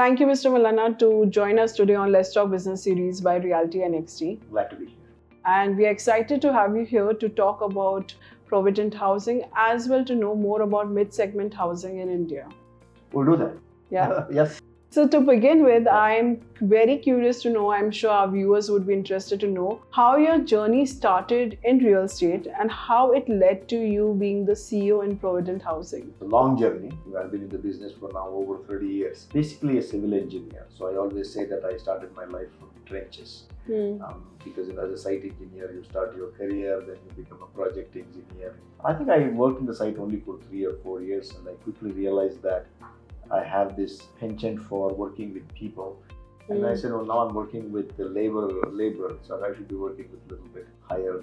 Thank you, Mr. Mallanna, to join us today on Let's Talk Business series by RealtyNXT. Glad to be here. And we are excited to have you here to talk about Provident Housing as well to know more about mid-segment housing in India. We'll do that. Yeah. Yes. So to begin with, I'm very curious to know, I'm sure our viewers would be interested to know how your journey started in real estate and how it led to you being the CEO in Provident Housing. It's a long journey. I've been in the business for now over 30 years. Basically a civil engineer. So I always say that I started my life from trenches. Because as a site engineer, you start your career, then you become a project engineer. I think I worked in the site only for 3 or 4 years, and I quickly realized that I have this penchant for working with people. And I said, well, now I'm working with the labor, so I should be working with a little bit higher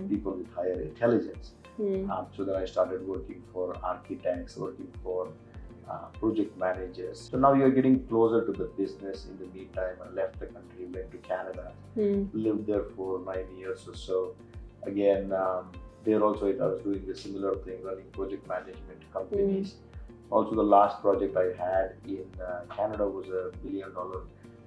people with higher intelligence. So then I started working for architects, working for project managers. So now you're getting closer to the business. In the meantime, I left the country, went to Canada, lived there for 9 years or so. Again, there also I was doing a similar thing, running project management companies. Also, the last project I had in Canada was a $1 billion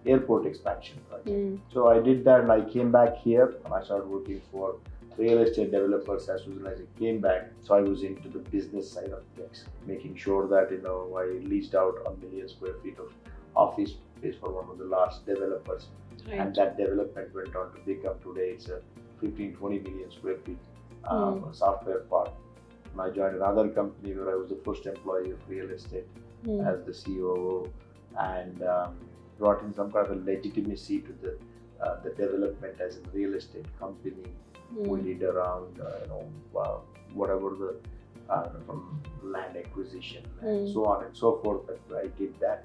airport expansion project. So I did that and I came back here and I started working for real estate developers as soon as I came back. So I was into the business side of things, making sure that I leased out 1 million square feet of office space for one of the large developers. Right. And that development went on to become today it's a 15-20 million square feet software park. And I joined another company where I was the first employee of real estate as the COO and brought in some kind of a legitimacy to the development as a real estate company. We did around whatever the from land acquisition and so on and so forth. I did that,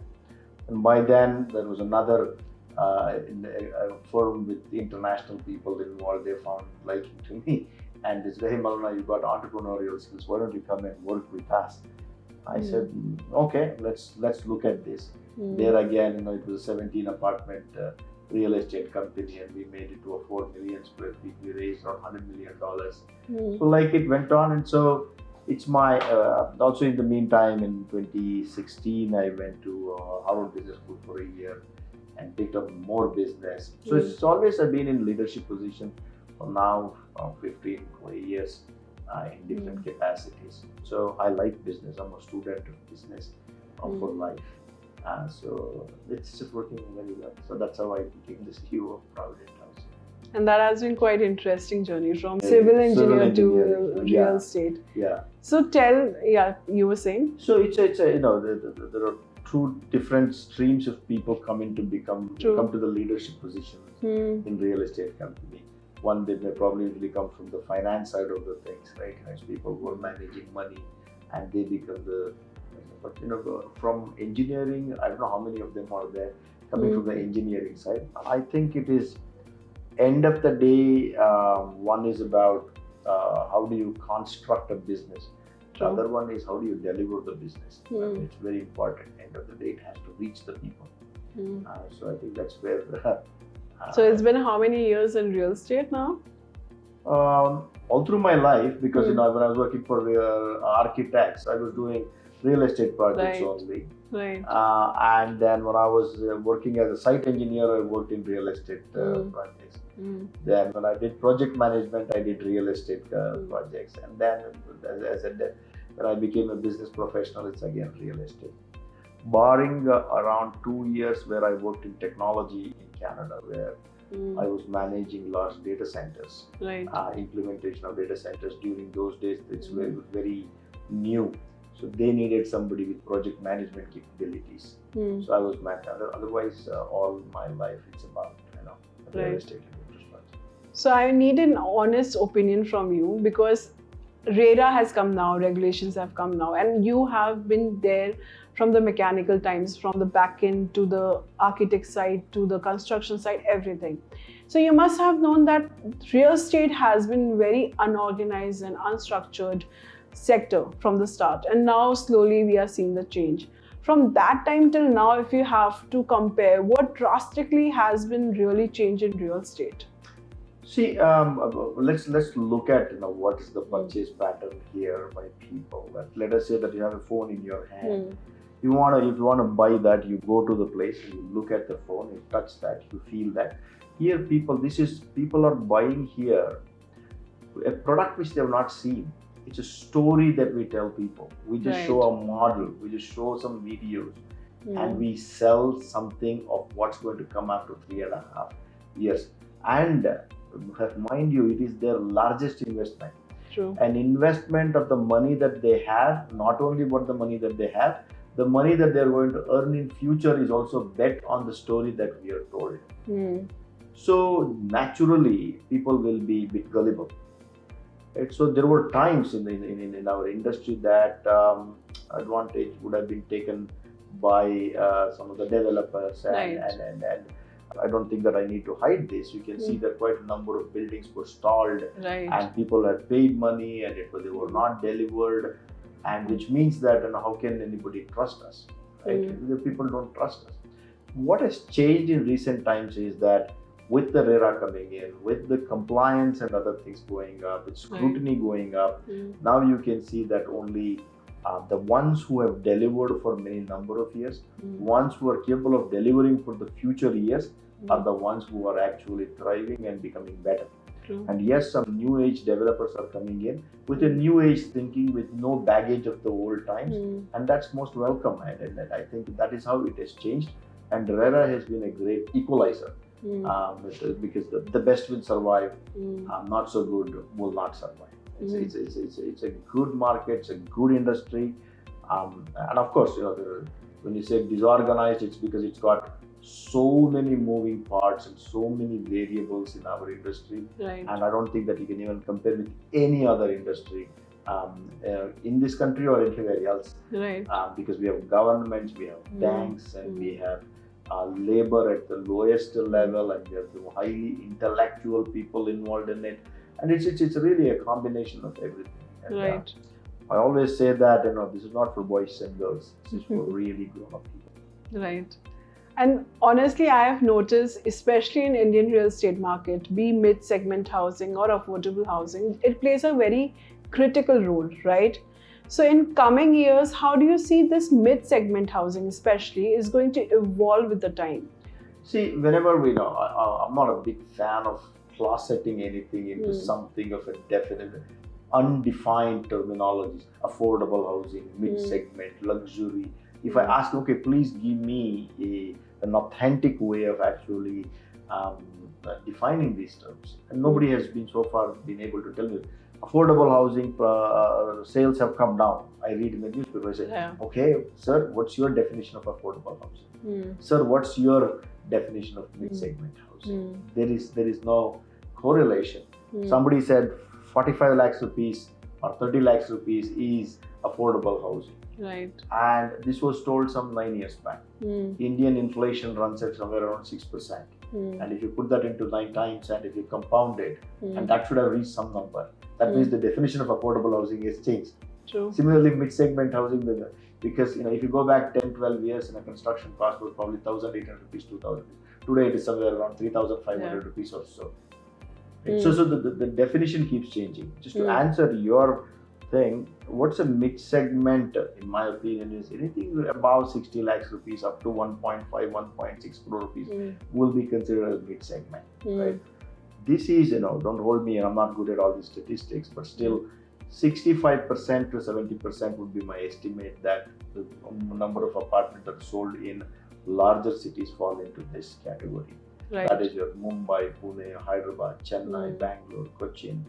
and by then there was another a firm with international people involved. They found liking to me. And they said, hey Mallanna, you've got entrepreneurial skills, why don't you come and work with us? I said, okay, let's look at this. There again, it was a 17 apartment real estate company and we made it to a 4 million square feet. We raised around $100 million. So like it went on, and so it's my, also in the meantime in 2016, I went to Harvard Business School for a year and picked up more business. So it's always I've been in leadership position for now 15, 20 years in different capacities. So I like business. I'm a student of business for life. So it's just working very well. So that's how I became the CEO of Provident Housing. And that has been quite interesting journey from civil engineer to real estate. Yeah. So you were saying? So it's there are two different streams of people coming to come to the leadership positions in real estate company. One, they may probably usually come from the finance side of the things, right? It's people who are managing money and they become but from engineering, I don't know how many of them are there coming from the engineering side. I think it is end of the day, one is about how do you construct a business. The other one is how do you deliver the business. It's very important. End of the day, it has to reach the people. So I think that's where so it's been how many years in real estate now? All through my life, because when I was working for architects, I was doing real estate projects only. Right. And then when I was working as a site engineer, I worked in real estate projects. Then when I did project management, I did real estate projects. And then as when I became a business professional, it's again real estate. Barring around 2 years where I worked in technology in Canada, where I was managing large data centers, implementation of data centers. During those days, it was very new. So they needed somebody with project management capabilities. So I was otherwise all my life it's about real estate and infrastructure. So I need an honest opinion from you, because RERA has come now, regulations have come now, and you have been there from the mechanical times, from the back end to the architect side to the construction side, everything. So you must have known that real estate has been very unorganized and unstructured sector from the start, and now slowly we are seeing the change. From that time till now, if you have to compare, what drastically has been really changed in real estate? See, let's look at what is the purchase pattern here by people. Let us say that you have a phone in your hand If you want to buy that, you go to the place, you look at the phone, you touch that, you feel that. Here, people are buying here a product which they have not seen. It's a story that we tell people. We just show a model, we just show some videos, and we sell something of what's going to come after 3.5 years. And mind you, it is their largest investment. True. An investment of the money that they have, not only about the money that they have, the money that they're going to earn in future is also bet on the story that we are told. So naturally, people will be a bit gullible. Right? So there were times in our industry that advantage would have been taken by some of the developers, and I don't think that I need to hide this. You can see that quite a number of buildings were stalled, and people had paid money, and they were not delivered, and which means that how can anybody trust us? Right? The people don't trust us. What has changed in recent times is that with the RERA coming in, with the compliance and other things going up, with scrutiny going up, now you can see that only the ones who have delivered for many number of years, ones who are capable of delivering for the future years, are the ones who are actually thriving and becoming better. And yes, some new age developers are coming in with a new age thinking, with no baggage of the old times, and that's most welcome. And I think that is how it has changed. And RERA has been a great equalizer. Because the best will survive, not so good will not survive. It's a good market, it's a good industry, and of course, when you say disorganized, it's because it's got so many moving parts and so many variables in our industry, and I don't think that you can even compare with any other industry in this country or anywhere else, because we have governments, we have banks, and we have labor at the lowest level, and there are highly intellectual people involved in it, and it's really a combination of everything. And, I always say that this is not for boys and girls. This is for really grown-up people. Right. And honestly, I have noticed, especially in Indian real estate market, be mid-segment housing or affordable housing, it plays a very critical role, right? So in coming years, how do you see this mid-segment housing especially is going to evolve with the time? See, whenever I'm not a big fan of class-setting anything into something of a definite, undefined terminologies. Affordable housing, mid-segment, luxury. If I ask, okay, please give me an authentic way of actually defining these terms, and nobody has been so far been able to tell me. Affordable housing sales have come down. I read in the newspaper, I say, okay, sir, what's your definition of affordable housing? Sir, what's your definition of mid-segment housing? There is no correlation. Somebody said 45 lakhs rupees or 30 lakhs rupees is affordable housing. Right. And this was told some 9 years back. Indian inflation runs at somewhere around 6%. And if you put that into 9 times and if you compound it, and that should have reached some number, that means the definition of affordable housing has changed. True. Similarly, mid-segment housing, because if you go back 10, 12 years, in a construction cost was probably 1,800 rupees, 2,000 rupees. Today it is somewhere around 3,500 rupees or so. Right? So the definition keeps changing. Just to answer your thing, what's a mid-segment, in my opinion, is anything above 60 lakhs rupees up to 1.5, 1.6 crore rupees will be considered as mid-segment. Right? This is, don't hold me, and I'm not good at all these statistics, but still 65% to 70% would be my estimate that the number of apartments that are sold in larger cities fall into this category. Right. That is your Mumbai, Pune, Hyderabad, Chennai, Bangalore, Cochin,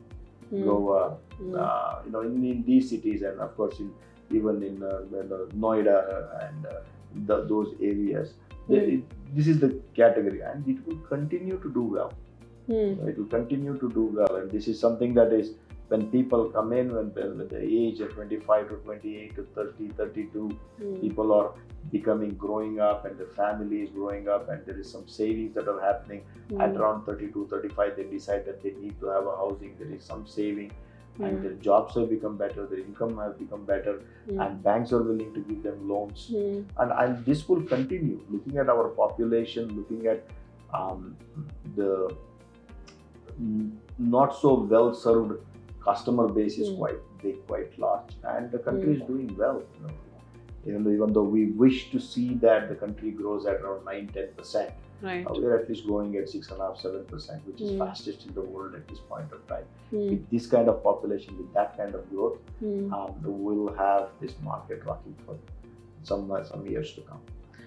Goa, in these cities, and of course even in Noida and those areas. This is the category, and it will continue to do well. It will continue to do well, and this is something that is, when people come in, when the age of 25 to 28 to 30, 32, people are growing up, and the family is growing up, and there is some savings that are happening. At around 32, 35, they decide that they need to have a housing. There is some saving, and their jobs have become better, their income has become better, and banks are willing to give them loans. And this will continue. Looking at our population, looking at the not so well served customer base is quite big, quite large, and the country is doing well. Even though we wish to see that the country grows at around 9-10%, Right. we're at least growing at 6.5-7%, which is fastest in the world at this point of time. With this kind of population, with that kind of growth, we'll have this market rocking for some years to come.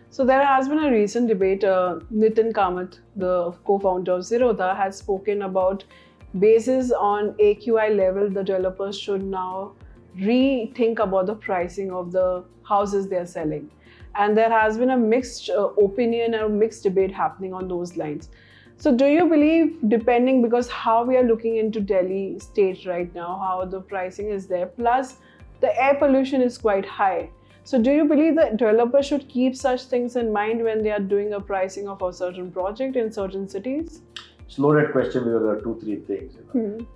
So there has been a recent debate. Nitin Kamath, the co-founder of Zerodha, has spoken about basis on AQI level, the developers should now rethink about the pricing of the houses they are selling. And there has been a mixed opinion or mixed debate happening on those lines. So do you believe, depending, because how we are looking into Delhi state right now, how the pricing is there, plus the air pollution is quite high. So do you believe that developers should keep such things in mind when they are doing a pricing of a certain project in certain cities? It's a loaded question because there are 2-3 things.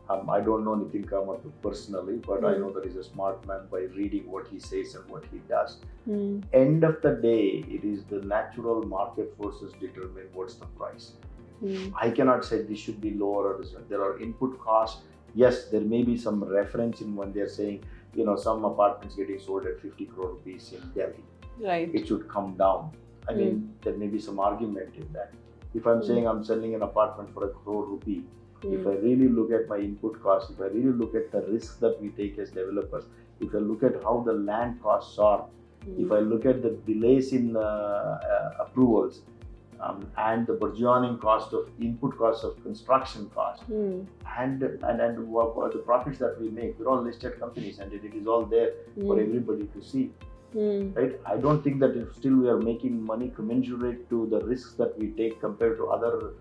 I don't know Nitin Kamath personally, but I know that he's a smart man by reading what he says and what he does. End of the day, it is the natural market forces determine what's the price. I cannot say this should be lower or this one. There are input costs. Yes, there may be some reference in when they're saying, some apartments getting sold at 50 crore rupees in Delhi. Right. It should come down. I mean, there may be some argument in that. If I'm saying I'm selling an apartment for 1 crore rupee, if I really look at my input costs, if I really look at the risks that we take as developers, if I look at how the land costs are, if I look at the delays in approvals, and the burgeoning cost of input costs of construction cost, and what the profits that we make, we're all listed companies, and it is all there for everybody to see. Right? I don't think that if still we are making money commensurate to the risks that we take compared to other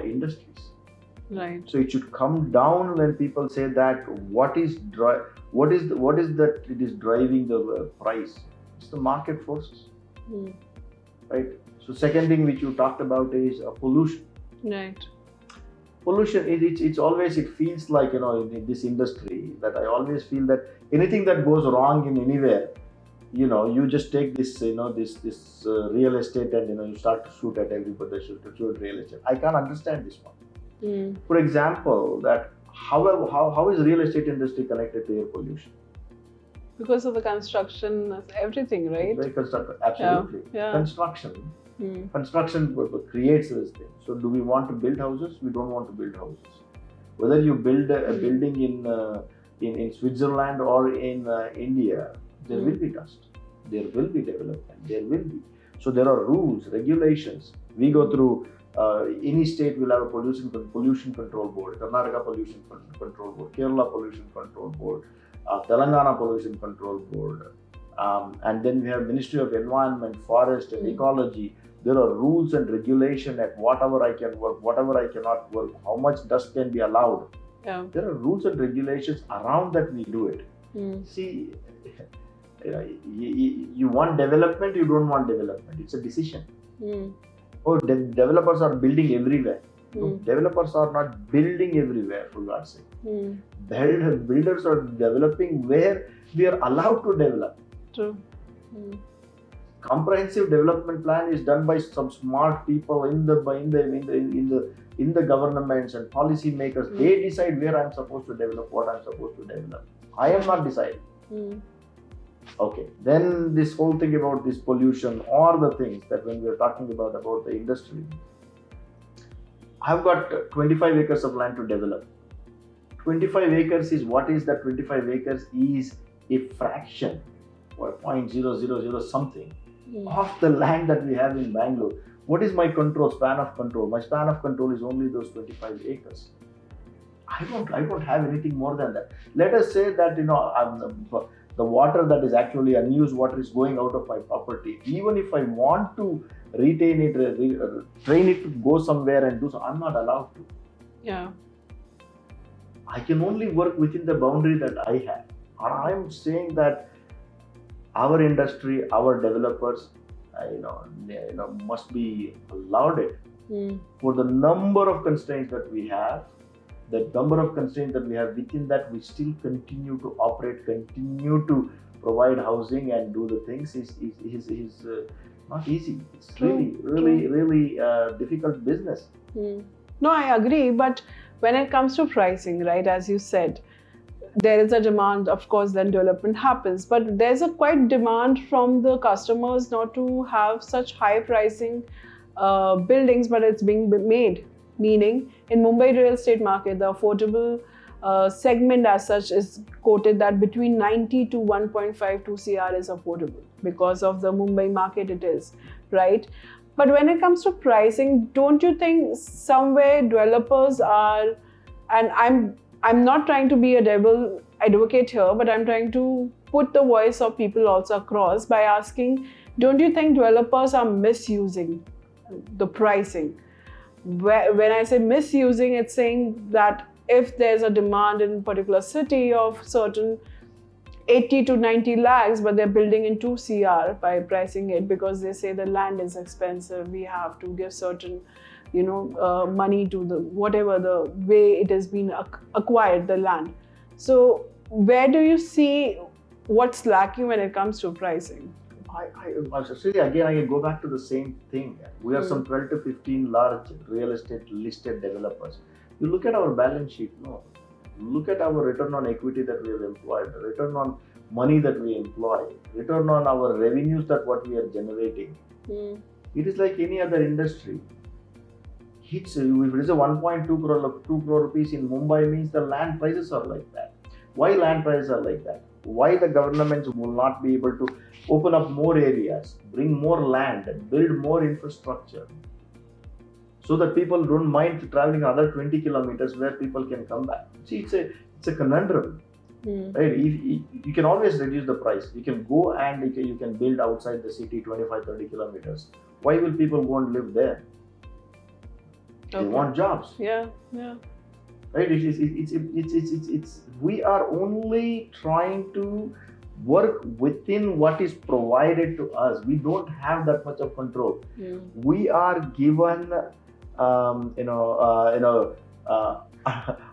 industries. Right. So it should come down when people say that what is that it is driving the price. It's the market forces. Right. So second thing which you talked about is pollution. Right. Pollution, it's always, it feels like, in this industry, that I always feel that anything that goes wrong in anywhere, you just take this, this real estate and, you start to shoot at everybody, shoot real estate. I can't understand this one. For example, that how is real estate industry connected to air pollution? Because of the construction, everything, right? Absolutely. Yeah. Construction creates this thing. So do we want to build houses? We don't want to build houses. Whether you build a building in Switzerland or in India, there will be dust. There will be development. There will be. So there are rules, regulations. We go through, any state will have a pollution control board, Karnataka pollution control board, Kerala pollution control board, Telangana pollution control board, and then we have Ministry of Environment, Forest and Ecology. There are rules and regulation at whatever I can work, whatever I cannot work, how much dust can be allowed. Yeah. There are rules and regulations around that we do it. See, you want development, you don't want development. It's a decision. Developers are building everywhere. No, developers are not building everywhere, for God's sake. Builders are developing where we are allowed to develop. True. Comprehensive development plan is done by some smart people in the governments and policy makers. They decide where I'm supposed to develop, what I'm supposed to develop. I am not deciding. Okay, then this whole thing about this pollution or the things that when we're talking about the industry, I've got 25 acres of land to develop. 25 acres is what is that 25 acres is a fraction or 0.000 something of the land that we have in Bangalore. What is my span of control? My span of control is only those 25 acres. I don't have anything more than that. Let us say that, the water that is actually unused water is going out of my property. Even if I want to retain it, train it to go somewhere and do so, I'm not allowed to. Yeah. I can only work within the boundary that I have. And I'm saying that our industry, our developers, must be allowed it for the number of constraints that we have. The number of constraints that we have, within that we still continue to operate, continue to provide housing and do the things is not easy. It's really difficult business. No, I agree. But when it comes to pricing, right, as you said, there is a demand, of course, then development happens. But there's a quite demand from the customers not to have such high pricing buildings, but it's being made. Meaning, in Mumbai real estate market, the affordable segment as such is quoted that between 90 to 1.52 CR is affordable because of the Mumbai market it is, right? But when it comes to pricing, don't you think somewhere developers are, and I'm not trying to be a devil advocate here, but I'm trying to put the voice of people also across by asking, don't you think developers are misusing the pricing? When I say misusing, it's saying that if there's a demand in a particular city of certain 80 to 90 lakhs, but they're building in 2 CR by pricing it because they say the land is expensive, we have to give certain money to the whatever the way it has been acquired, the land. So where do you see what's lacking when it comes to pricing? Again, I go back to the same thing. We are some 12 to 15 large real estate listed developers. You look at our balance sheet, look at our return on equity that we have employed, return on money that we employ, return on our revenues that what we are generating. It is like any other industry. If it is a 1.2 crore rupees in Mumbai, means the land prices are like that. Why land prices are like that? Why the governments will not be able to open up more areas, bring more land, and build more infrastructure, so that people don't mind traveling another 20 kilometers where people can come back. See, it's a conundrum, right? You can always reduce the price. You can go and you can build outside the city 25-30 kilometers. Why will people go and live there? They want jobs. Yeah. Right? It's we are only trying to work within what is provided to us. We don't have that much of control. We are given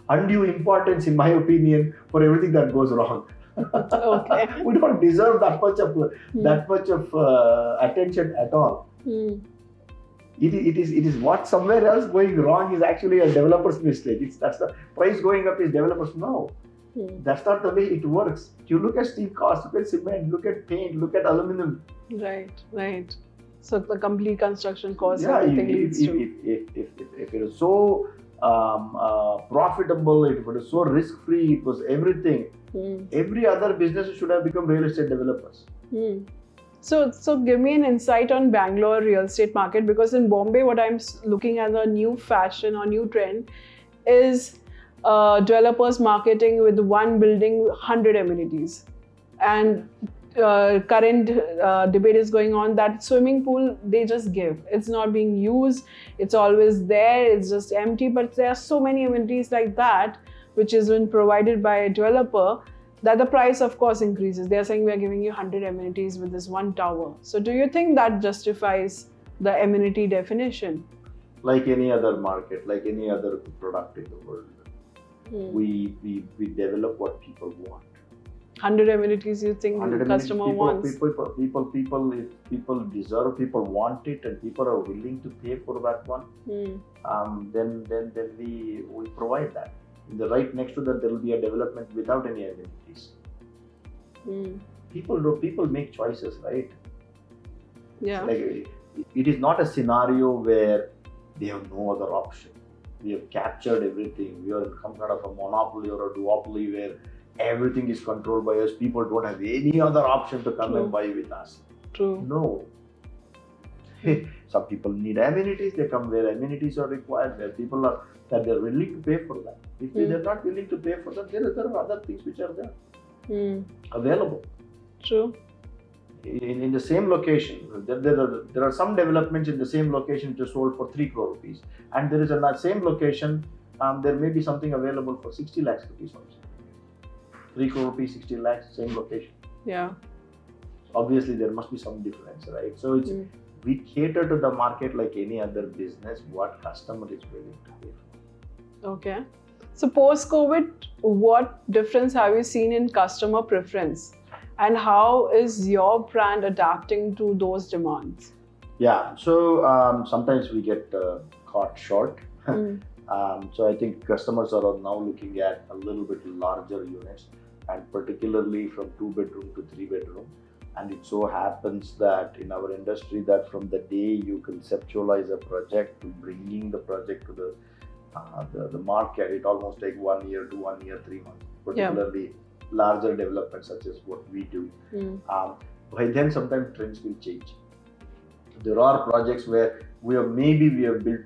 undue importance, in my opinion, for everything that goes wrong. We don't deserve that much of attention at all. It is what somewhere else going wrong is actually a developer's mistake. That's the price going up is developers. No, that's not the way it works. You look at steel costs, look at cement, look at paint, look at aluminum. Right. So the complete construction cost, yeah, everything leads to. If it is so profitable, if it is so risk-free, it was everything. Every other business should have become real estate developers. So give me an insight on Bangalore real estate market, because in Bombay, what I'm looking at the new fashion or new trend is developers marketing with one building 100 amenities. And current debate is going on that swimming pool they just give. It's not being used. It's always there. It's just empty. But there are so many amenities like that, which has been provided by a developer, that the price, of course, increases. They're saying we're giving you 100 amenities with this one tower. So do you think that justifies the amenity definition? Like any other market, like any other product in the world, we develop what people want. 100 amenities you think the customer wants? If people deserve, people want it, and people are willing to pay for that one, then we provide that. Right next to that, there will be a development without any amenities. People make choices, right? Yeah. Like, it is not a scenario where they have no other option. We have captured everything. We are in some kind of a monopoly or a duopoly where everything is controlled by us. People don't have any other option to come and buy with us. True. No. Some people need amenities. They come where amenities are required, where people are that they're willing to pay for that. If they're not willing to pay for that, there are other things which are there available. True. In the same location, there are some developments in the same location which are sold for 3 crore rupees, and there is in that same location, there may be something available for 60 lakhs rupees also. 3 crore rupees, 60 lakhs, same location. Yeah. Obviously, there must be some difference, right? So we cater to the market like any other business, what customer is willing to pay for. Okay. So post-COVID, what difference have you seen in customer preference? And how is your brand adapting to those demands? Yeah, so sometimes we get caught short. So I think customers are now looking at a little bit larger units, and particularly from 2 bedroom to 3 bedroom. And it so happens that in our industry, that from the day you conceptualize a project to bringing the project to the market, it almost takes 1 year to 1 year 3 months. Particularly larger developments such as what we do. By then, sometimes trends will change. There are projects where we have built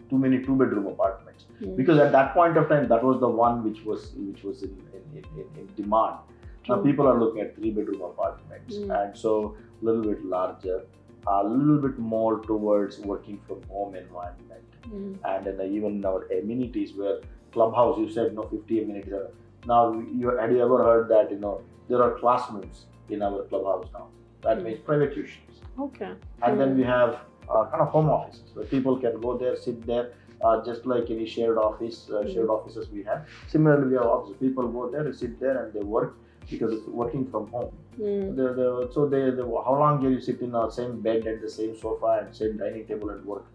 too many 2 bedroom apartments, because at that point of time that was the one which was in demand. Now people are looking at 3 bedroom apartments, and so a little bit larger, a little bit more towards working from home environment, and then even our amenities, where clubhouse, you said 50 amenities. Now had you ever heard that there are classrooms in our clubhouse now? That means private tuitions. Okay. And then we have kind of home offices where people can go there, sit there, just like any shared offices we have. Similarly, we have offices. People go there, sit there, and they work because it's working from home. How long can you sit in the same bed and the same sofa and same dining table and work?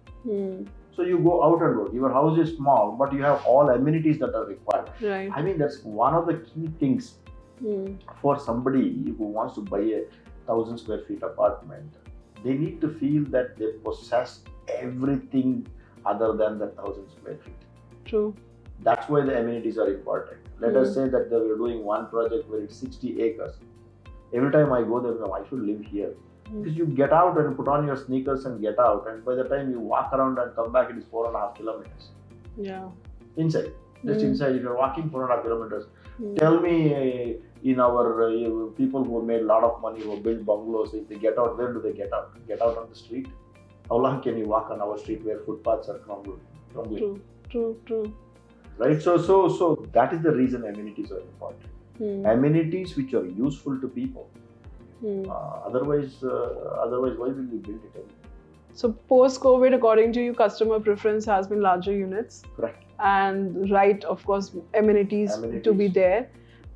So you go out and work. Your house is small, but you have all amenities that are required. Right. I mean, that's one of the key things for somebody who wants to buy a 1,000 square feet apartment. They need to feel that they possess everything other than the 1,000 square feet. True. That's why the amenities are important. Let us say that we're doing one project where it's 60 acres. Every time I go there, I should live here. Because you get out and put on your sneakers and get out, and by the time you walk around and come back, it is 4.5 kilometers. Yeah. Inside. Just inside, if you're walking 4.5 kilometers. Tell me, in our people who made a lot of money, who build bungalows, if they get out, where do they get out? Get out on the street? How long can you walk on our street where footpaths are crumbling? True. Right? So that is the reason amenities are important. Amenities which are useful to people. Otherwise, why will we build it anyway? So post-COVID, according to you, customer preference has been larger units. Correct. And of course, amenities to be there.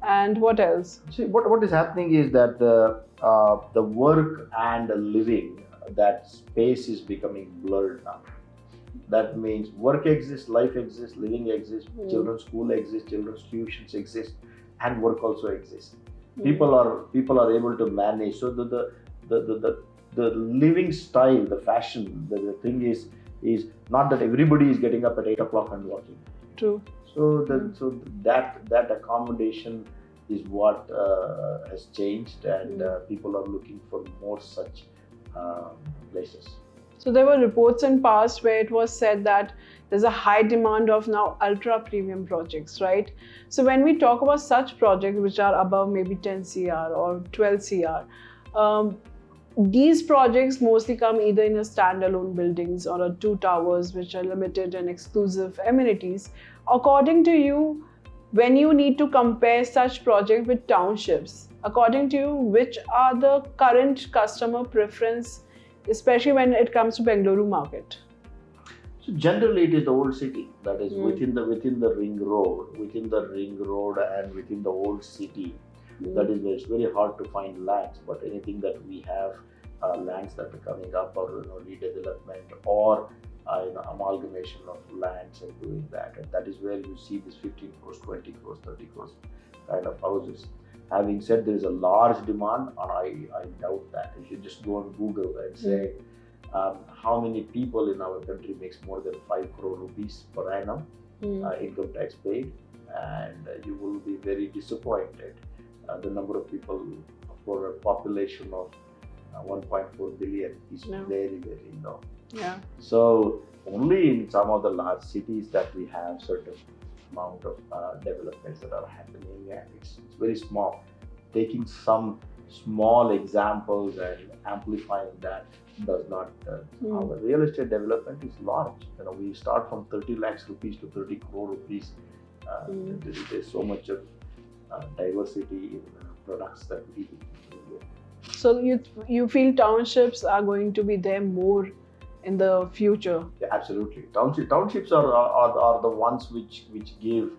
And what else? See, what is happening is that the work and the living, that space is becoming blurred now. That means work exists, life exists, living exists, children's school exists, children's tuitions exist, and work also exists. People are able to manage. So the living style, the fashion, the thing is not that everybody is getting up at 8 o'clock and working. True. So that accommodation is what has changed, and people are looking for more such places. So there were reports in past where it was said that there's a high demand of now ultra premium projects, right? So when we talk about such projects which are above maybe 10 CR or 12 CR, these projects mostly come either in a standalone buildings or 2 towers which are limited and exclusive amenities. According to you, when you need to compare such projects with townships, according to you, which are the current customer preference, especially when it comes to Bengaluru market? So generally, it is the old city, that is within the ring road, and within the old city. That is where it's very hard to find lands. But anything that we have, lands that are coming up, or redevelopment, or amalgamation of lands and doing that, and that is where you see this 15 crores, 20 crores, 30 crores kind of houses. Having said, there is a large demand, and I doubt that. If you just go on Google and say how many people in our country makes more than 5 crore rupees per annum income tax paid, and you will be very disappointed. The number of people for a population of 1.4 billion is very, very low. Yeah. So only in some of the large cities that we have certain amount of developments that are happening, and it's very small. Taking some small examples and amplifying that does not. Our real estate development is large. We start from 30 lakhs rupees to 30 crore rupees. There's so much of diversity in products that we do. So you feel townships are going to be there more in the future? Yeah, absolutely. Townships are the ones which give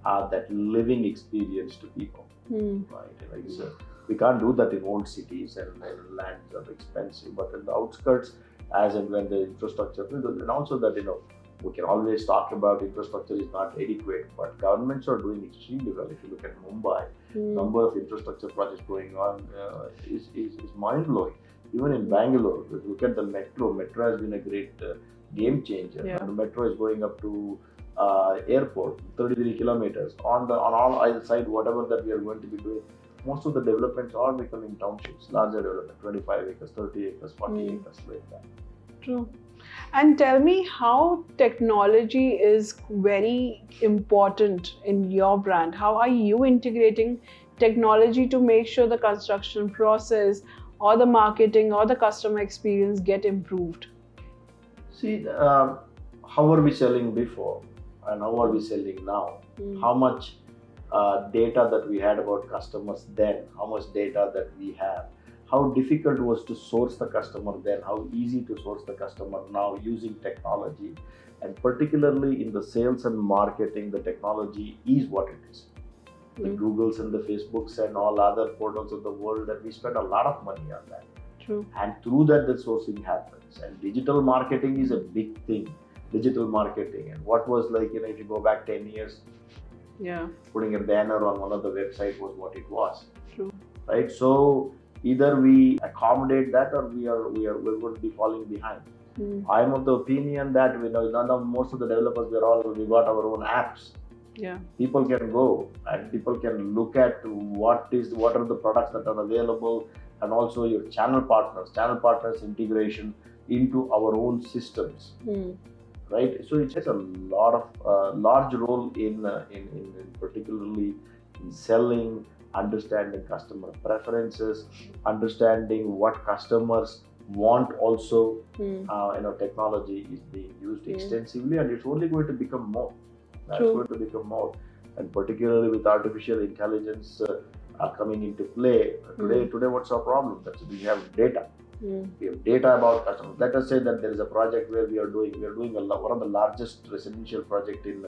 that living experience to people. Right? We can't do that in old cities, and lands are expensive. But in the outskirts, as and when the infrastructure, and also that We can always talk about infrastructure is not adequate, but governments are doing extremely well. If you look at Mumbai, number of infrastructure projects going on is mind-blowing. Even in Bangalore, if you look at the metro has been a great game changer. Yeah. And the metro is going up to airport, 33 kilometers. On all either side, whatever that we are going to be doing, most of the developments are becoming townships, larger development, 25 acres, 30 acres, 40 acres, like that. True. And tell me how technology is very important in your brand. How are you integrating technology to make sure the construction process or the marketing or the customer experience get improved? See, how are we selling before and how are we selling now? How much data that we had about customers then, how much data that we have, how difficult was to source the customer then, how easy to source the customer now using technology, and particularly in the sales and marketing, the technology is what it is. The Googles and the Facebooks and all other portals of the world, that we spend a lot of money on that. True. And through that, the sourcing happens. And digital marketing is a big thing. Digital marketing, and what was like, if you go back 10 years, putting a banner on one of the websites was what it was. True. Right? So either we accommodate that or we're going to be falling behind. I'm of the opinion that most of the developers we got our own apps. Yeah. People can go and people can look at what are the products that are available, and also your channel partners integration into our own systems. Right, so it has a lot of large role in particularly in selling, understanding customer preferences, understanding what customers want. Also, technology is being used extensively, and it's only going to become more. It's going to become more, and particularly with artificial intelligence coming into play today. What's our problem? We have data. We have data about customers. Let us say that there is a project where we are doing one of the largest residential project in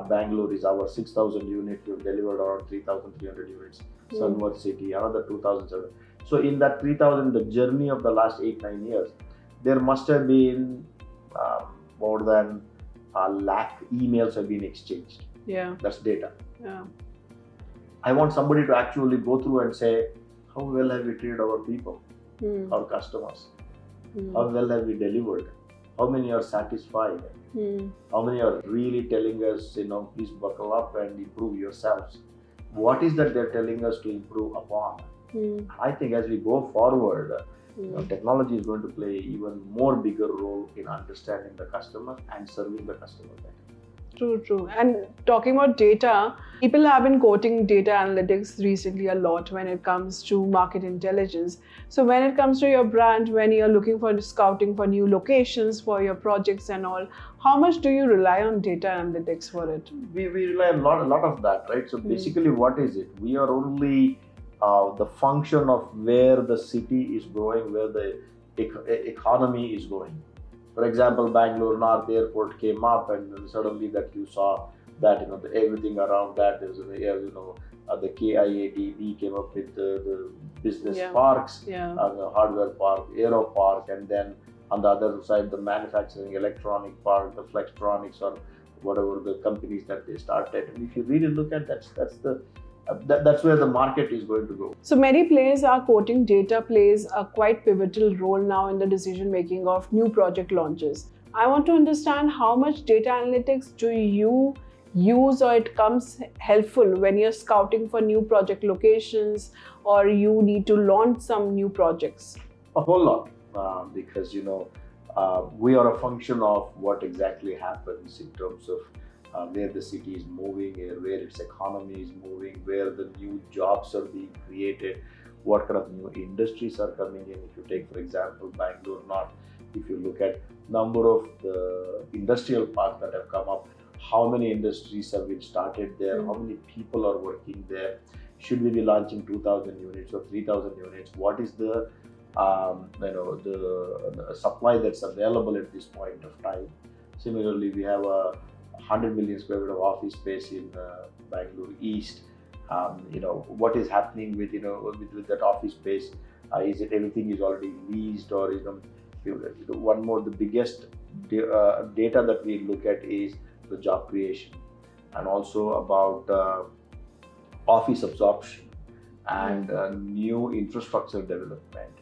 Bangalore is our 6,000 units. We have delivered around 3,300 units. Sunward City, another 2,007. So in that 3,000, the journey of the last 8-9 years, there must have been more than 1 lakh emails have been exchanged. Yeah. That's data. Yeah. I want somebody to actually go through and say, how well have we treated our people? Our customers, how well have we delivered? How many are satisfied? How many are really telling us, please buckle up and improve yourselves? What is that they're telling us to improve upon? I think as we go forward, technology is going to play even more bigger role in understanding the customer and serving the customer better. True. And talking about data, people have been quoting data analytics recently a lot when it comes to market intelligence. So when it comes to your brand, when you're looking for scouting for new locations for your projects and all, how much do you rely on data analytics for it? We rely on a lot of that, right? So basically, what is it? We are only the function of where the city is going, where the economy is going. For example, Bangalore North Airport came up, and suddenly that you saw that everything around that. There's the KIADB came up with the business parks, the hardware park, aero park, and then on the other side the manufacturing electronic park, the Flextronics, or whatever the companies that they started. And if you really look at that's where the market is going to go. So many players are quoting data plays a quite pivotal role now in the decision making of new project launches. I want to understand how much data analytics do you use, or it comes helpful when you're scouting for new project locations or you need to launch some new projects? A whole lot, because we are a function of what exactly happens in terms of where the city is moving, where its economy is moving, where the new jobs are being created, what kind of new industries are coming in. If you take, for example, Bangalore North, if you look at number of the industrial parks that have come up, how many industries have been started there, how many people are working there, should we be launching 2,000 units or 3,000 units, what is the the supply that's available at this point of time. Similarly, we have a 100 million square feet of office space in Bangalore East. What is happening with with that office space? Is it everything is already leased, or one more, the biggest data that we look at is the job creation, and also about office absorption, and new infrastructure development,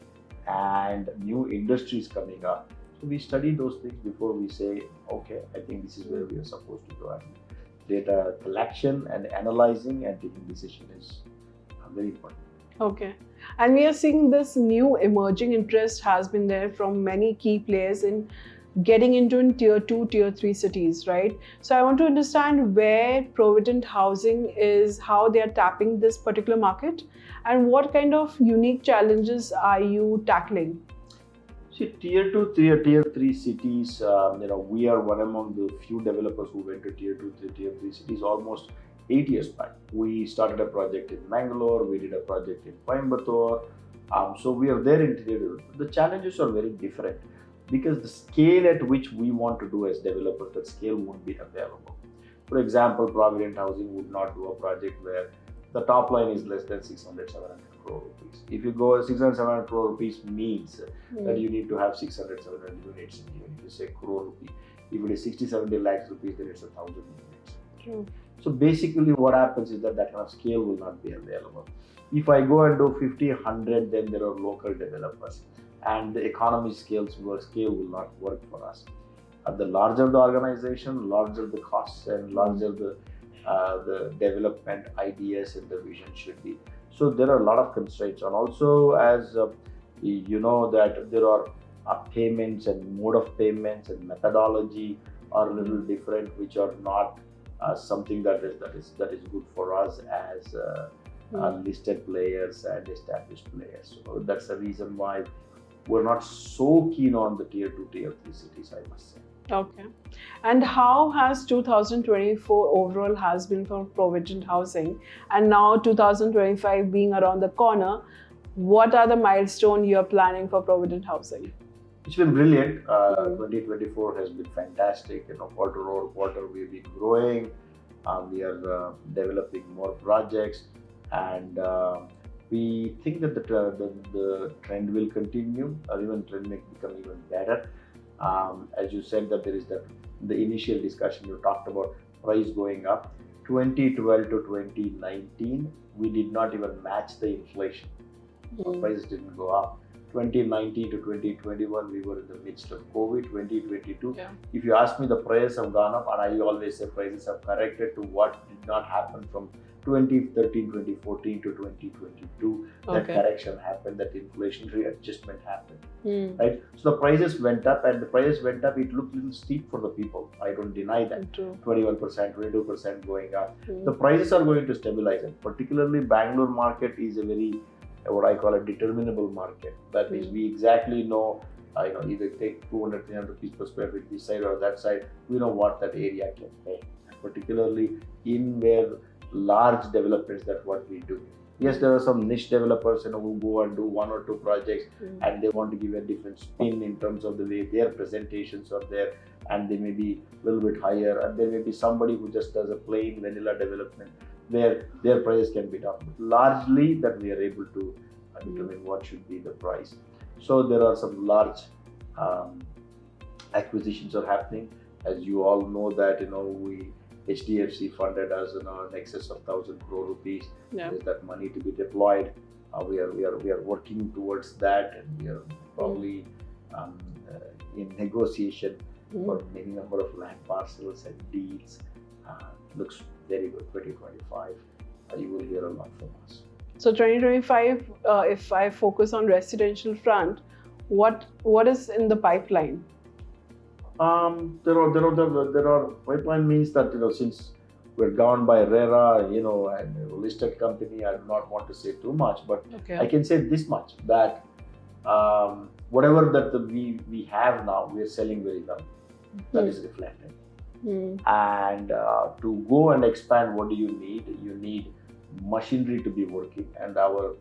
and new industries coming up. So we study those things before we say, okay, I think this is where we are supposed to go. And data collection and analyzing and taking decision is very important. Okay. And we are seeing this new emerging interest has been there from many key players in getting into in tier 2, tier 3 cities, right? So I want to understand where Provident Housing is, how they are tapping this particular market, and what kind of unique challenges are you tackling? See, tier 2, tier 3 cities, we are one among the few developers who went to tier 2, tier 3 cities almost 8 years back. We started a project in Mangalore, we did a project in Coimbatore. So we are there in tier 2. The challenges are very different because the scale at which we want to do as developers, that scale won't be available. For example, Provident Housing would not do a project where the top line is less than 600, 700 crore rupees. If you go 600, 700 crore rupees means that you need to have 600, 700 units. Even if you say crore rupee, if it is 60, 70 lakhs rupees, then it's 1,000 units. True. So basically what happens is that kind of scale will not be available. If I go and do 50, 100, then there are local developers, and the economy scale will not work for us. The larger the organization, larger the costs, and larger the development ideas and the vision should be. So there are a lot of constraints, and also as you know that there are payments and mode of payments and methodology are a little different, which are not something that is good for us as listed players and established players. So that's the reason why we're not so keen on the tier 2, tier 3 cities, I must say. Okay. And how has 2024 overall has been for Provident Housing? And now 2025 being around the corner, what are the milestones you're planning for Provident Housing? It's been brilliant. 2024 has been fantastic. Quarter over quarter we've been growing. We are developing more projects, and we think that the trend will continue, or even trend may become even better. As you said, that there is the initial discussion you talked about price going up. 2012 to 2019, we did not even match the inflation. So prices didn't go up. 2019 to 2021, we were in the midst of COVID. 2022, if you ask me, the prices have gone up, and I always say prices have corrected to what did not happen from 2013, 2014 to 2022. That correction happened, that inflationary adjustment happened, right? So the prices went up, and the prices went up, it looked a little steep for the people. I don't deny that. 21%, 22% going up. The prices are going to stabilize, and particularly Bangalore market is a very, what I call a determinable market. That means we exactly know, either take 200, 300 rupees per square feet this side or that side, we know what that area can pay. And particularly in where large developments, that's what we do. Yes, there are some niche developers who go and do 1 or 2 projects and they want to give a different spin in terms of the way their presentations are there, and they may be a little bit higher, and there may be somebody who just does a plain vanilla development where their prices can be down. But largely that we are able to determine what should be the price. So there are some large acquisitions are happening. As you all know that, HDFC funded us in excess of 1,000 crore rupees. There is that money to be deployed. We are working towards that, and we are probably in negotiation for many number of land parcels and deeds. Looks very good. 2025, you will hear a lot from us. So 2025, if I focus on residential front, what is in the pipeline? There are pipeline means that since we're governed by RERA, and a listed company, I do not want to say too much, but I can say this much, that whatever that we have now, we are selling very well. That is reflected. And to go and expand, what do you need? You need machinery to be working, and the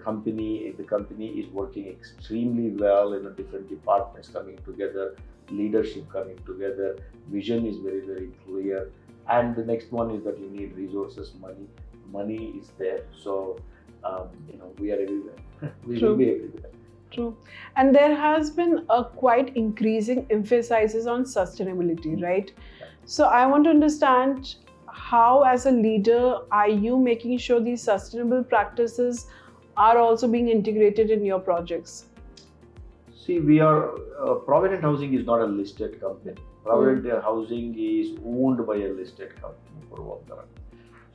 company is working extremely well in the different departments coming together, leadership coming together, vision is very, very clear. And the next one is that you need resources, money is there. So we are everywhere. We will be everywhere. True. And there has been a quite increasing emphasis on sustainability, right? So I want to understand how, as a leader, are you making sure these sustainable practices are also being integrated in your projects? See, we are Provident Housing is not a listed company. Provident Housing is owned by a listed company for one.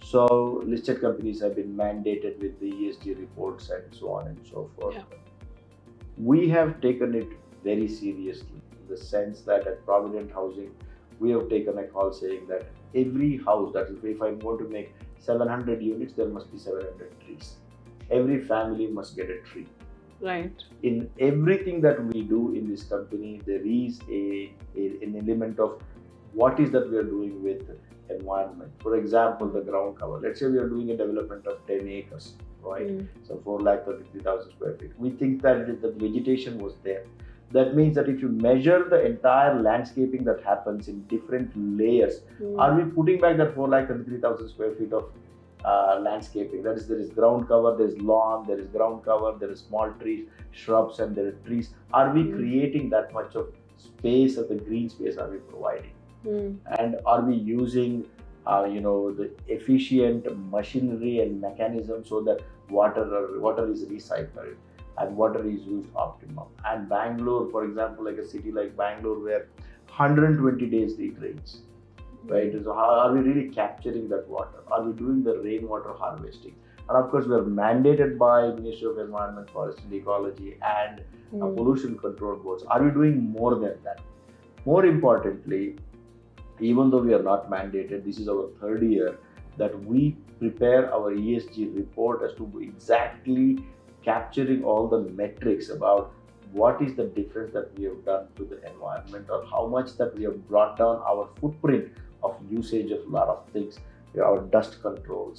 So listed companies have been mandated with the ESG reports and so on and so forth. Yeah. We have taken it very seriously in the sense that at Provident Housing, we have taken a call saying that every house, that if I'm going to make 700 units, there must be 700 trees. Every family must get a tree. Right. In everything that we do in this company, there is an element of what is that we are doing with environment. For example, the ground cover. Let's say we are doing a development of 10 acres, right? So 4,33,000 square feet. We think that the vegetation was there. That means that if you measure the entire landscaping that happens in different layers, are we putting back that 4,33,000 square feet of landscaping? That is, there is ground cover, there is lawn, there is ground cover, there is small trees, shrubs, and there are trees. Are we creating that much of space, of the green space are we providing? And are we using the efficient machinery and mechanism so that water is recycled and water is used optimum? And Bangalore, for example, like a city like Bangalore where 120 days it rains, right? So how are we really capturing that water? Are we doing the rainwater harvesting? And of course, we are mandated by Ministry of Environment, Forest and Ecology and pollution control boards. Are we doing more than that? More importantly, even though we are not mandated, this is our third year that we prepare our ESG report as to exactly capturing all the metrics about what is the difference that we have done to the environment, or how much that we have brought down our footprint of usage of a lot of things, our dust control,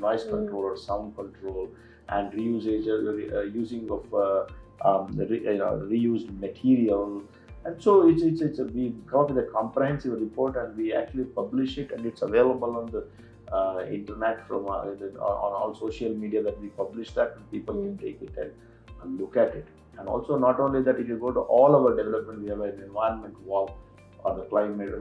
noise control or sound control, and using of reused material. And so we come up with a comprehensive report and we actually publish it, and it's available on the internet from on all social media that we publish that, and people can take it and look at it. And also, not only that, if you go to all our development, we have an environment wall or the climate,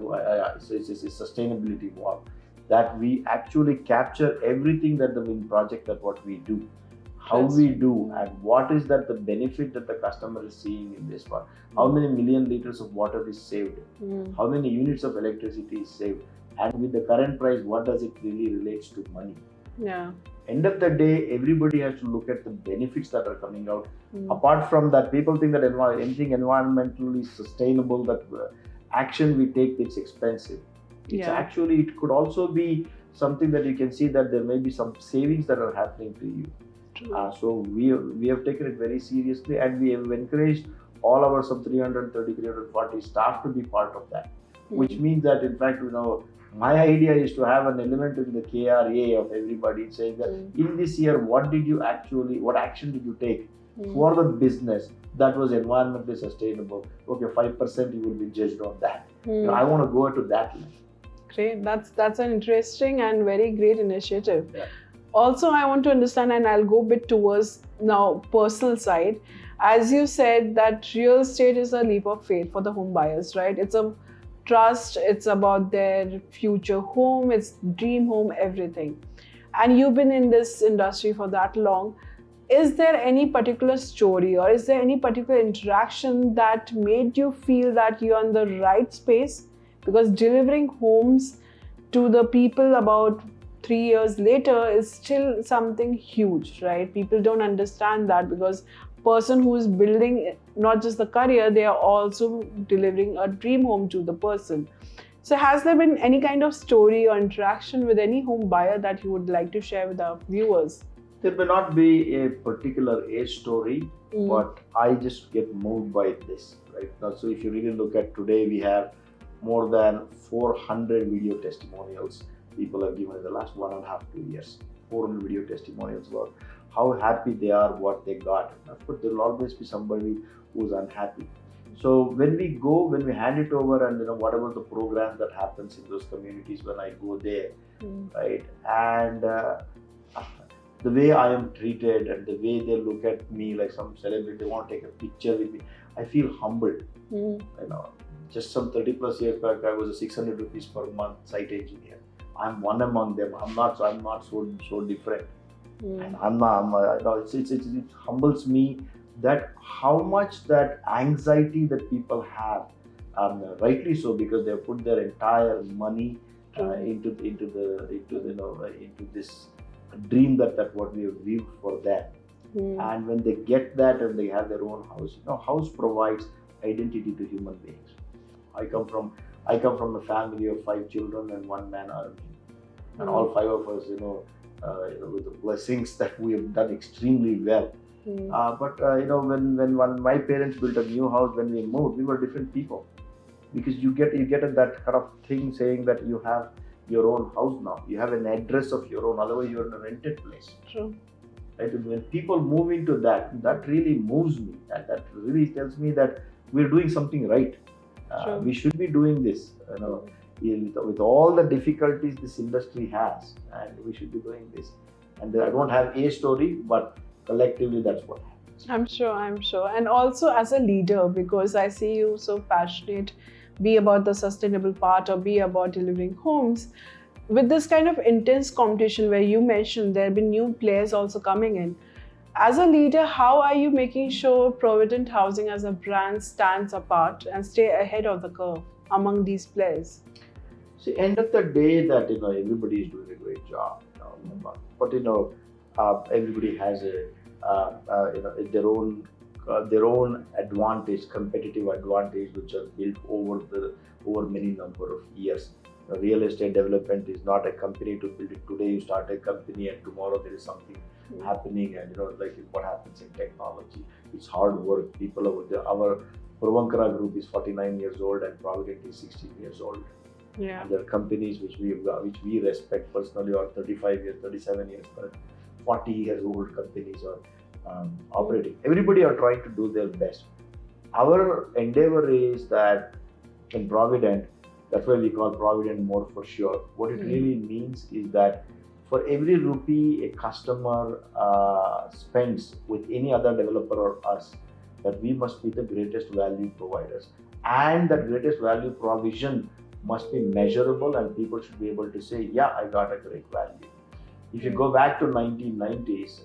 it's a sustainability wall that we actually capture everything that the project, that what we do, how we do, and what is that the benefit that the customer is seeing in this one. How many million liters of water is saved, how many units of electricity is saved, and with the current price, what does it really relates to money? End of the day, everybody has to look at the benefits that are coming out. Apart from that, people think that anything environmentally sustainable, that action we take, it's expensive. It's actually, it could also be something that you can see that there may be some savings that are happening to you. So we have taken it very seriously, and we have encouraged all our some 330, 340 staff to be part of that. Which means that, in fact, my idea is to have an element in the KRA of everybody saying that in this year, what action did you take for the business that was environmentally sustainable? Okay, 5% you will be judged on that. I want to go to that level. Great. That's an interesting and very great initiative. Also, I want to understand, and I'll go a bit towards now personal side. As you said, that real estate is a leap of faith for the home buyers, right? It's a trust, it's about their future home, it's dream home, everything. And you've been in this industry for that long. Is there any particular story, or is there any particular interaction that made you feel that you're in the right space? Because delivering homes to the people about 3 years later is still something huge, right? People don't understand that, because person who is building not just the career, they are also delivering a dream home to the person. So has there been any kind of story or interaction with any home buyer that you would like to share with our viewers? There may not be a particular age story, but I just get moved by this, right? Now, so if you really look at today, we have more than 400 video testimonials people have given in the last 1.5 to 2 years. 400 video testimonials about how happy they are, what they got. And of course, there will always be somebody who's unhappy. So when we hand it over, and whatever the program that happens in those communities, when I go there, right, and the way I am treated and the way they look at me like some celebrity, they want to take a picture with me, I feel humbled. You know, just some 30 plus years back, I was a 600 rupees per month site engineer. I'm one among them. I'm not so different. And you know, it humbles me that how much that anxiety that people have, rightly so, because they have put their entire money into this dream that what we have lived for them. And when they get that and they have their own house, you know, house provides identity to human beings. I come from a family of 5 children and 1 man army, and all 5 of us, you know, with the blessings that we have done extremely well. But you know, when my parents built a new house, when we moved, we were different people, because you get that kind of thing saying that you have your own house now, you have an address of your own, otherwise you're in a rented place. True. Right? When people move into that really moves me, and that really tells me that we're doing something right. We should be doing this, you know, with all the difficulties this industry has, and we should be doing this. And I don't have a story, but collectively that's what happens. I'm sure. And also as a leader, because I see you so passionate, be about the sustainable part or be about delivering homes. With this kind of intense competition where you mentioned there have been new players also coming in, as a leader, how are you making sure Provident Housing as a brand stands apart and stay ahead of the curve among these players? See, end of the day, that, you know, everybody is doing a great job, you know, but you know, everybody has a you know, their own advantage, competitive advantage, which are built over many number of years. Real estate development is not a company to build it today. You start a company and tomorrow there is something happening, and you know, like what happens in technology, it's hard work. People our Puravankara group is 49 years old and Provident is 16 years old. Yeah. And there are companies which we respect personally are 35 years, 37 years, 40 years old companies are operating. Everybody are trying to do their best. Our endeavor is that in Provident, that's why we call Provident more for sure. What it really means is that for every rupee a customer spends with any other developer or us, that we must be the greatest value providers. And that greatest value provision must be measurable, and people should be able to say, yeah, I got a great value. If you go back to 1990s,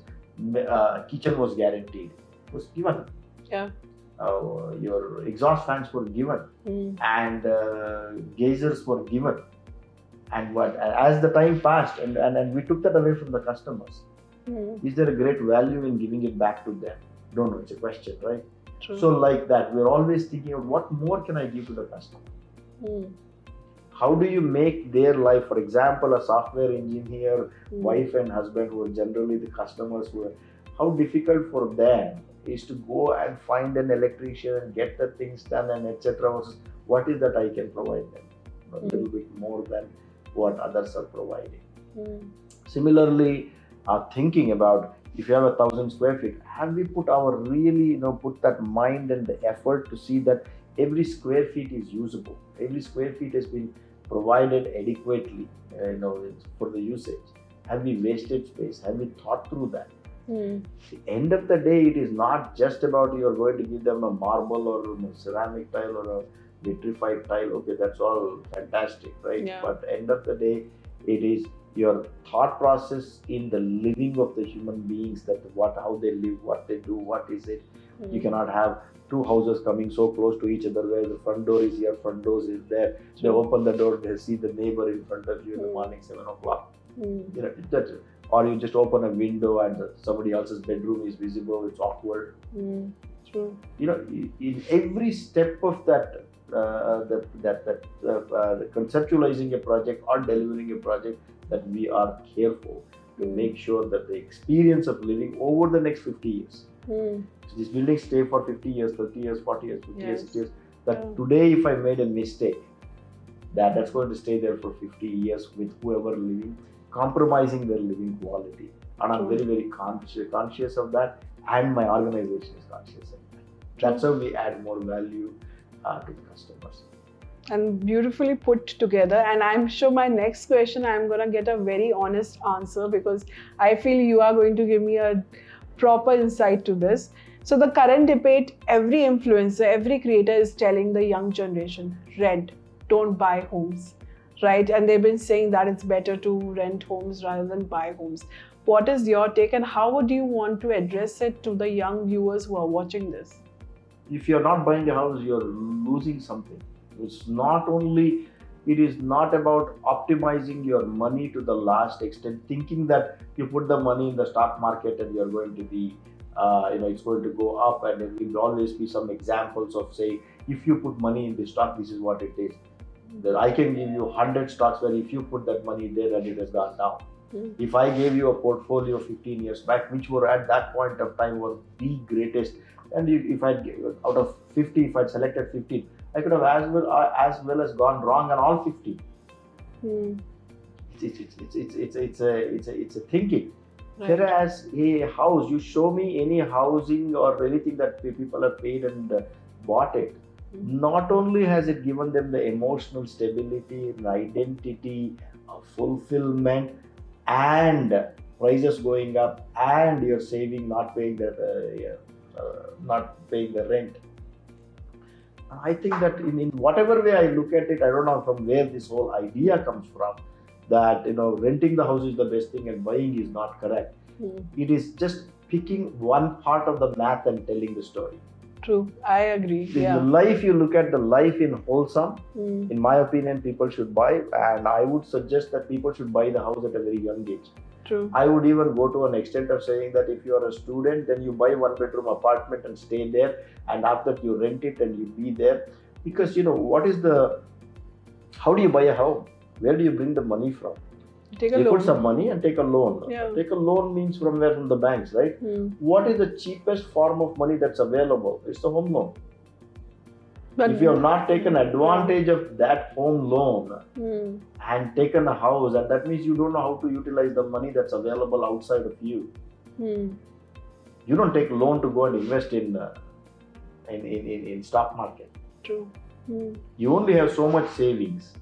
kitchen was guaranteed, it was given. Yeah. Your exhaust fans were given, and geysers were given. And as the time passed, and we took that away from the customers, is there a great value in giving it back to them? Don't know, it's a question, right? True. So like that, we're always thinking of what more can I give to the customer? How do you make their life, for example, a software engineer, wife and husband, who are generally the customers, how difficult for them is to go and find an electrician and get the things done and etc. versus what is that I can provide them? A little bit more than what others are providing. Similarly, thinking about, if you have 1,000 square feet, have we put put that mind and the effort to see that every square feet is usable, every square feet has been provided adequately, for the usage? Have we wasted space? Have we thought through that? At the end of the day, it is not just about you're going to give them a marble or a ceramic tile or a vitrified tile. Okay, that's all fantastic, right? Yeah. But end of the day, it is your thought process in the living of the human beings, that how they live, what they do, what is it. You cannot have 2 houses coming so close to each other where the front door is here, front door is there. They open the door, they see the neighbor in front of you in the morning 7 o'clock. Or you just open a window and somebody else's bedroom is visible. It's awkward. True. In every step of that, conceptualizing a project or delivering a project, that we are careful to make sure that the experience of living over the next 50 years. So these buildings stay for 50 years, 30 years, 40 years, 50 years, 60 years. That today, if I made a mistake, that's going to stay there for 50 years with whoever living, compromising their living quality. And I'm very, very conscious of that, and my organization is conscious of that. That's how we add more value to the customers. And beautifully put together. And I'm sure my next question, I'm going to get a very honest answer, because I feel you are going to give me a proper insight to this. So the current debate, every influencer, every creator is telling the young generation, rent, don't buy homes, right? And they've been saying that it's better to rent homes rather than buy homes. What is your take, and how would you want to address it to the young viewers who are watching this? If you're not buying a house, you're losing something. It's not only, it is not about optimizing your money to the last extent, thinking that you put the money in the stock market and you're going to be, it's going to go up, and there will always be some examples of saying, if you put money in the stock, this is what it is. That I can give you 100 stocks where if you put that money there and it has gone down. If I gave you a portfolio 15 years back, which were at that point of time was the greatest, and if I out of 50, if I'd selected 15, I could have as well as gone wrong on all 50. It's a thinking. Right. Whereas a house, you show me any housing or anything that people have paid and bought it. Not only has it given them the emotional stability, the identity, fulfillment, and prices going up, and you're saving, not paying the rent. I think that in whatever way I look at it, I don't know from where this whole idea comes from, that renting the house is the best thing and buying is not correct. It is just picking one part of the math and telling the story. True, I agree. The life, you look at the life in wholesome, in my opinion, people should buy, and I would suggest that people should buy the house at a very young age. True. I would even go to an extent of saying that if you are a student, then you buy 1-bedroom apartment and stay there, and after that you rent it and you be there. Because how do you buy a home? Where do you bring the money from? You put some money and take a loan. Take a loan means from the banks, right? What is the cheapest form of money that's available? It's the home loan. But if you have not taken advantage of that home loan and taken a house, and that means you don't know how to utilize the money that's available outside of you. You don't take a loan to go and invest in stock market. True. You only have so much savings.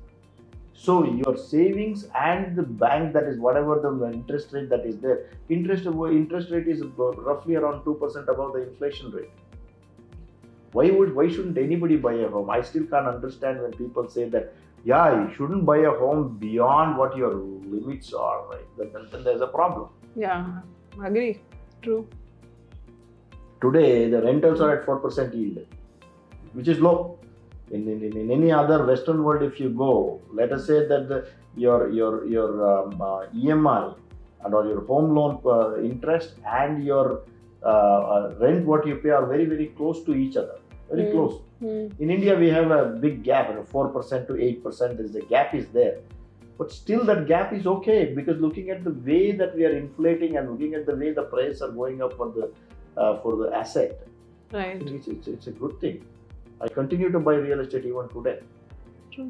So your savings and the bank, that is whatever the interest rate that is there, interest rate is roughly around 2% above the inflation rate. Why shouldn't anybody buy a home? I still can't understand when people say that, you shouldn't buy a home beyond what your limits are, right? Then there's a problem. Yeah, agree. True. Today, the rentals are at 4% yield, which is low. In any other Western world, if you go, let us say that your EMI and or your home loan interest and your rent what you pay are very, very close to each other. Very close. In India, we have a big gap, 4% to 8%. There is a gap is there, but still that gap is okay, because looking at the way that we are inflating and looking at the way the prices are going up for the asset, right? It's a good thing. I continue to buy real estate even today. True.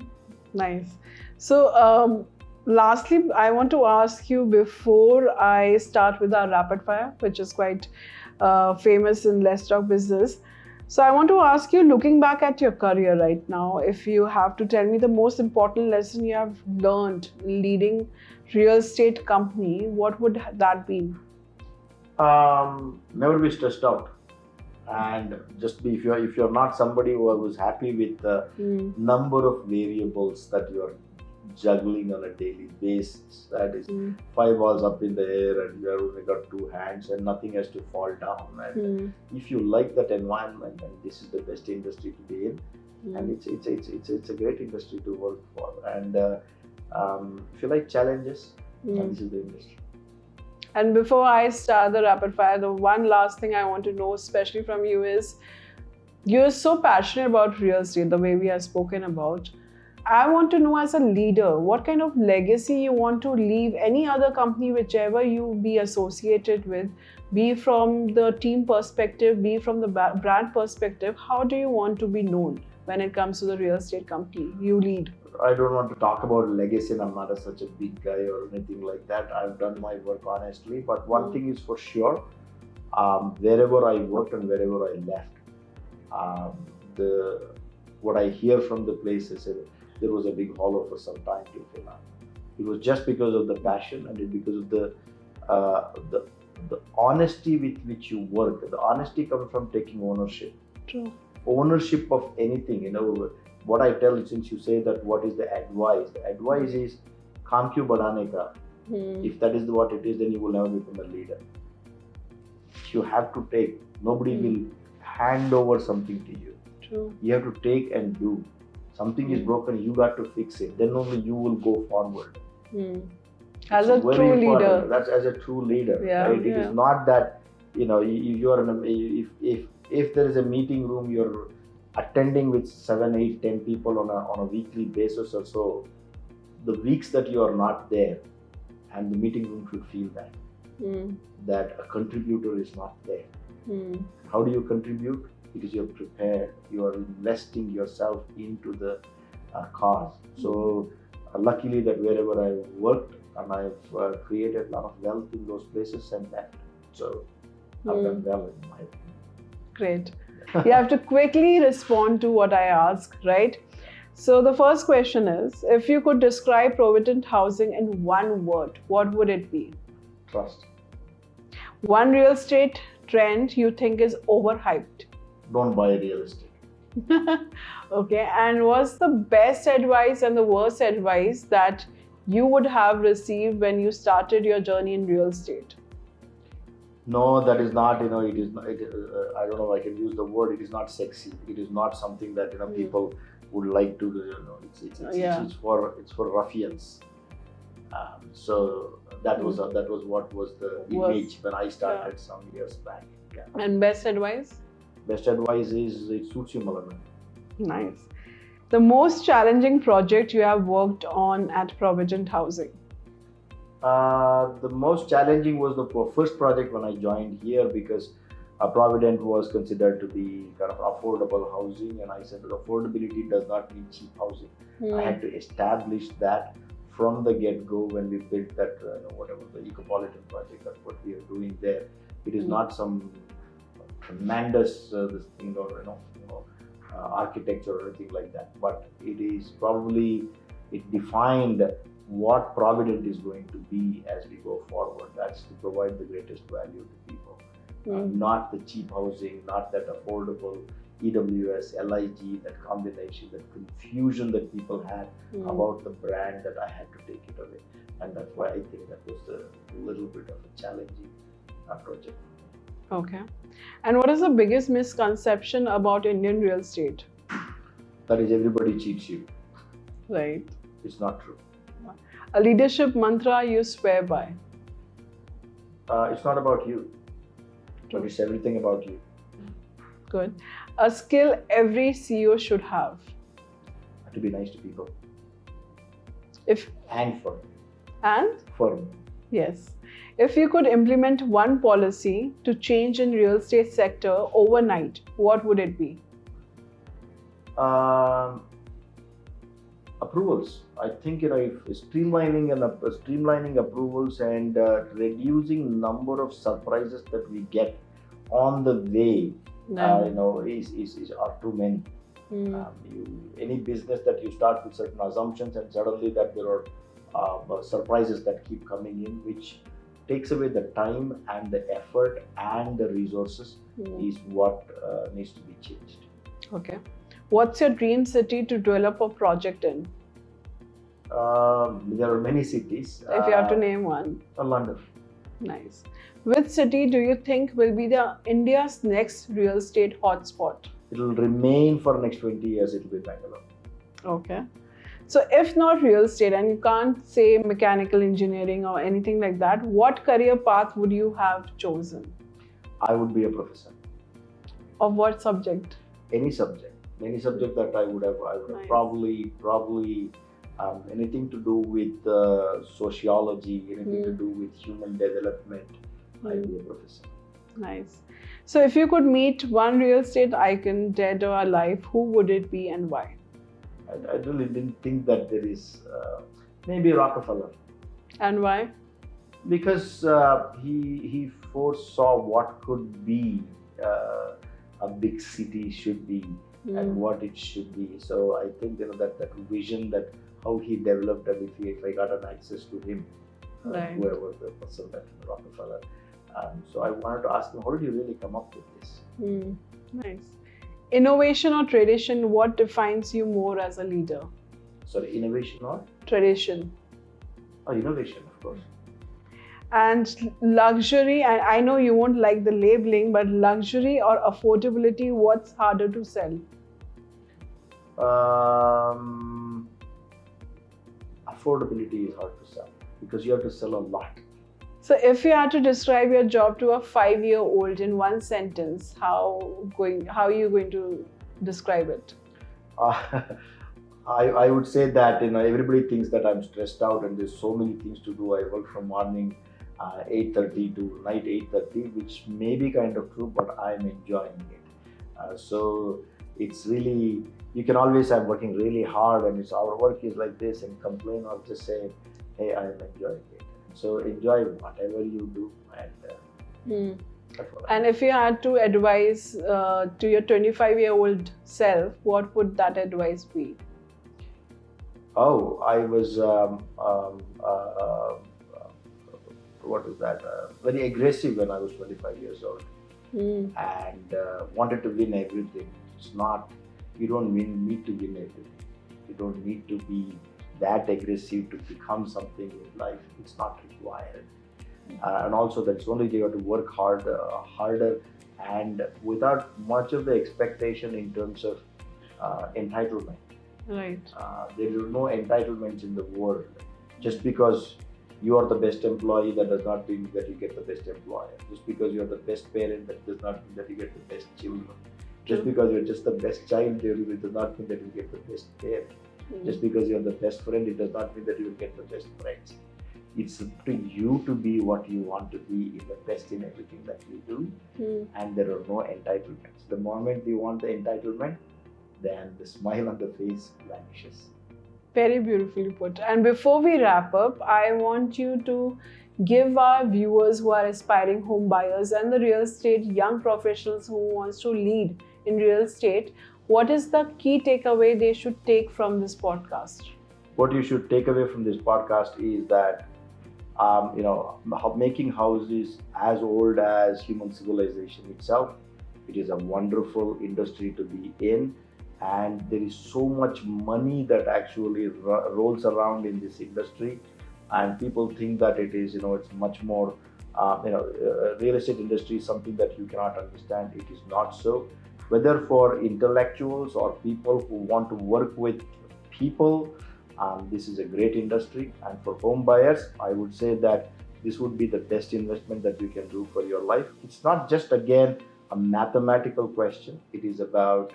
Nice. So, lastly, I want to ask you, before I start with our rapid fire, which is quite famous in Let's Talk Business. So I want to ask you, looking back at your career right now, if you have to tell me the most important lesson you have learned leading real estate company, what would that be? Never be stressed out. And just be, if you're not somebody who was happy with the number of variables that you're juggling on a daily basis, that is 5 balls up in the air and you have only got 2 hands and nothing has to fall down. And if you like that environment, and this is the best industry to be in, and it's a great industry to work for. And if you like challenges, this is the industry. And before I start the rapid fire, the one last thing I want to know, especially from you, is you're so passionate about real estate, the way we have spoken about. I want to know, as a leader, what kind of legacy you want to leave any other company, whichever you be associated with, be from the team perspective, be from the brand perspective. How do you want to be known when it comes to the real estate company you lead? I don't want to talk about legacy, and I'm not such a big guy or anything like that. I've done my work honestly, but one thing is for sure, wherever I worked and wherever I left, what I hear from the places, there was a big hollow for some time till now. It was just because of the passion and because of the honesty with which you work. The honesty comes from taking ownership. True. Ownership of anything. What I tell, since you say that, what is the advice? The advice is काम क्यों बढ़ाने का? If that is what it is, then you will never become a leader. You have to take. Nobody will hand over something to you. True. You have to take and do. Something is broken, you got to fix it. Then only you will go forward. As a true leader. That's as a true leader. Yeah, right? It is not that if you are if there is a meeting room, you're attending with 7, 8, 10 people on a weekly basis or so. The weeks that you are not there, and the meeting room should feel that a contributor is not there. How do you contribute? Because you're prepared, you are investing yourself into the cause. So luckily that wherever I worked, and I've created a lot of wealth in those places and that. So I've done well in my opinion. Great. You have to quickly respond to what I ask, right? So the first question is, if you could describe Provident Housing in one word, what would it be? Trust. One real estate trend you think is overhyped? Don't buy real estate. Okay, and what's the best advice and the worst advice that you would have received when you started your journey in real estate? No, that is not, it is not, I don't know if I can use the word, it is not sexy. It is not something that, people would like to do, it's for ruffians. So that was what was the image when I started some years back. Yeah. And best advice? Best advice is, it suits you, Mallanna. Nice. The most challenging project you have worked on at Provident Housing? The most challenging was the first project when I joined here, because Provident was considered to be kind of affordable housing, and I said that affordability does not mean cheap housing. I had to establish that from the get-go when we built that, whatever the Ecopolitan project, that's what we are doing there. It is not some tremendous architecture or anything like that, but it is probably, it defined what Provident is going to be as we go forward. That's to provide the greatest value to people. Not the cheap housing, not that affordable EWS, LIG, that combination, that confusion that people had about the brand, that I had to take it away. And that's why I think that was a little bit of a challenging project. Okay. And what is the biggest misconception about Indian real estate? That is, everybody cheats you. Right. It's not true. A leadership mantra you swear by? It's not about you, but it's everything about you. Good. A skill every CEO should have? To be nice to people. And firm. And? Firm. Yes. If you could implement one policy to change in real estate sector overnight, what would it be? Approvals. I think streamlining approvals and reducing number of surprises that we get on the way. Are too many. Any business that you start with certain assumptions, and suddenly that there are surprises that keep coming in, which takes away the time and the effort and the resources, is what needs to be changed. Okay. What's your dream city to develop a project in? There are many cities. If you have to name one. London. Nice. Which city do you think will be India's next real estate hotspot? It will remain for next 20 years, it will be Bangalore. Okay. So if not real estate, and you can't say mechanical engineering or anything like that, what career path would you have chosen? I would be a professor. Of what subject? Any subject that I would have Nice. probably anything to do with sociology, anything to do with human development. I'd be a professor. Nice. So if you could meet one real estate icon, dead or alive, who would it be and why? I really didn't think that there is, maybe Rockefeller. And why? Because he foresaw what could be a big city should be. and what it should be. So I think that vision, that how he developed, and if I got an access to him, Right. whoever the person that Rockefeller. So I wanted to ask him, how did you really come up with this? Nice. Innovation or tradition, what defines you more as a leader? Sorry, innovation or? Tradition. Oh, innovation, of course. And luxury, and I know you won't like the labeling, but luxury or affordability, what's harder to sell? Affordability is hard to sell because you have to sell a lot. So if you had to describe your job to a 5-year-old in one sentence, how are you going to describe it? I would say that everybody thinks that I'm stressed out and there's so many things to do. I work from morning 8:30 to night 8:30, which may be kind of true, but I'm enjoying it. So it's really, you can always say I'm working really hard and our work is like this and complain, or just say, hey, I'm enjoying it. So enjoy whatever you do, and that's what And if you had to advise to your 25-year-old self, what would that advice be? I was what is that? Very aggressive when I was 25 years old, and wanted to win everything. It's not. You don't need to win everything. You don't need to be that aggressive to become something in life. It's not required. And also, that's only you have to work harder, and without much of the expectation in terms of entitlement. Right. There are no entitlements in the world. Just because you are the best employee, that does not mean that you get the best employer. Just because you are the best parent, that does not mean that you get the best children. Just because you're just the best child, it does not mean that you get the best parent. Just because you're the best friend, it does not mean that you will get the best friends. It's up to you to be what you want to be, in the best in everything that you do, and there are no entitlements. The moment you want the entitlement, then the smile on the face vanishes. Very beautifully put. And before we wrap up, I want you to give our viewers who are aspiring home buyers and the real estate young professionals who wants to lead in real estate, what is the key takeaway they should take from this podcast? What you should take away from this podcast is that making houses as old as human civilization itself. It is a wonderful industry to be in, and there is so much money that actually rolls around in this industry, and people think that it is, it's much more, real estate industry is something that you cannot understand. It is not so. Whether for intellectuals or people who want to work with people, this is a great industry. And for home buyers, I would say that this would be the best investment that you can do for your life. It's not just, again, a mathematical question. It is about,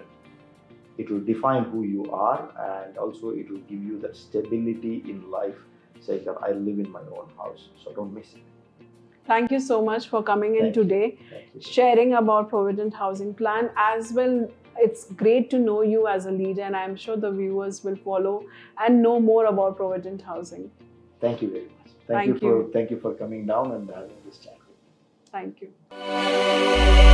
it will define who you are, and also it will give you that stability in life, saying that I live in my own house, so don't miss it. Thank you so much for coming in today, sharing about Provident Housing Plan as well. It's great to know you as a leader, and I'm sure the viewers will follow and know more about Provident Housing. Thank you very much. Thank you for coming down and having this chat with me. Thank you.